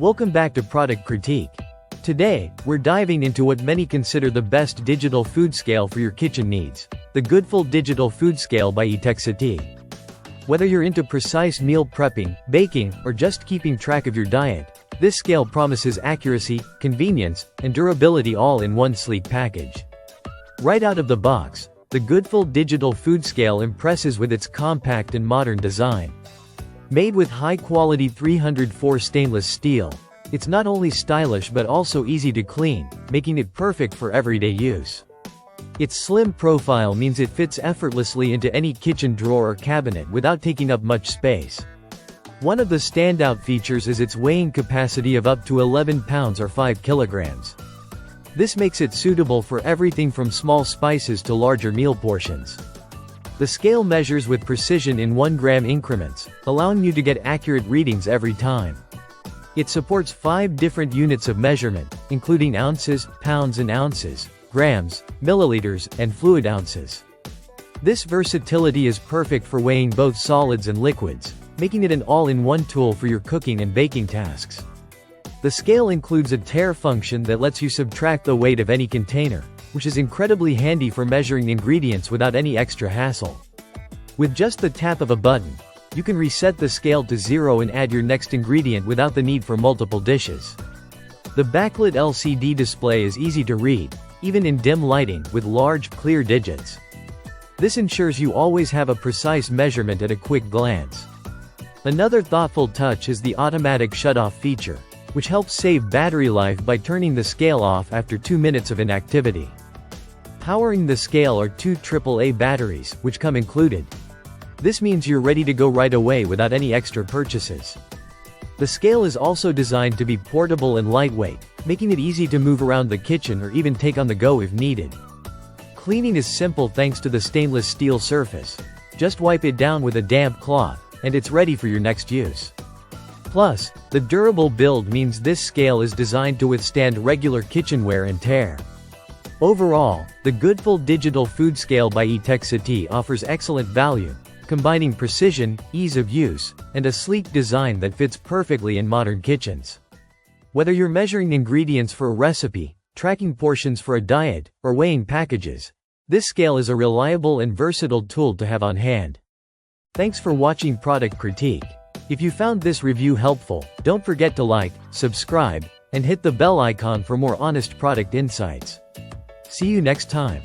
Welcome back to Product Critique. Today, we're diving into what many consider the best digital food scale for your kitchen needs, the Goodful Digital Food Scale by Etekcity. Whether you're into precise meal prepping, baking, or just keeping track of your diet, this scale promises accuracy, convenience, and durability all in one sleek package. Right out of the box, the Goodful Digital Food Scale impresses with its compact and modern design. Made with high-quality 304 stainless steel, it's not only stylish but also easy to clean, making it perfect for everyday use. Its slim profile means it fits effortlessly into any kitchen drawer or cabinet without taking up much space. One of the standout features is its weighing capacity of up to 11 pounds or 5 kilograms. This makes it suitable for everything from small spices to larger meal portions. The scale measures with precision in 1 gram increments, allowing you to get accurate readings every time. It supports 5 different units of measurement, including ounces, pounds and ounces, grams, milliliters, and fluid ounces. This versatility is perfect for weighing both solids and liquids, making it an all-in-one tool for your cooking and baking tasks. The scale includes a tare function that lets you subtract the weight of any container, which is incredibly handy for measuring ingredients without any extra hassle. With just the tap of a button, you can reset the scale to 0 and add your next ingredient without the need for multiple dishes. The backlit LCD display is easy to read, even in dim lighting, with large, clear digits. This ensures you always have a precise measurement at a quick glance. Another thoughtful touch is the automatic shut-off feature, which helps save battery life by turning the scale off after 2 minutes of inactivity. Powering the scale are 2 AAA batteries, which come included. This means you're ready to go right away without any extra purchases. The scale is also designed to be portable and lightweight, making it easy to move around the kitchen or even take on the go if needed. Cleaning is simple thanks to the stainless steel surface. Just wipe it down with a damp cloth, and it's ready for your next use. Plus, the durable build means this scale is designed to withstand regular kitchen wear and tear. Overall, the Goodful Digital Food Scale by Etekcity offers excellent value, combining precision, ease of use, and a sleek design that fits perfectly in modern kitchens. Whether you're measuring ingredients for a recipe, tracking portions for a diet, or weighing packages, this scale is a reliable and versatile tool to have on hand. Thanks for watching Product Critique. If you found this review helpful, don't forget to like, subscribe, and hit the bell icon for more honest product insights. See you next time.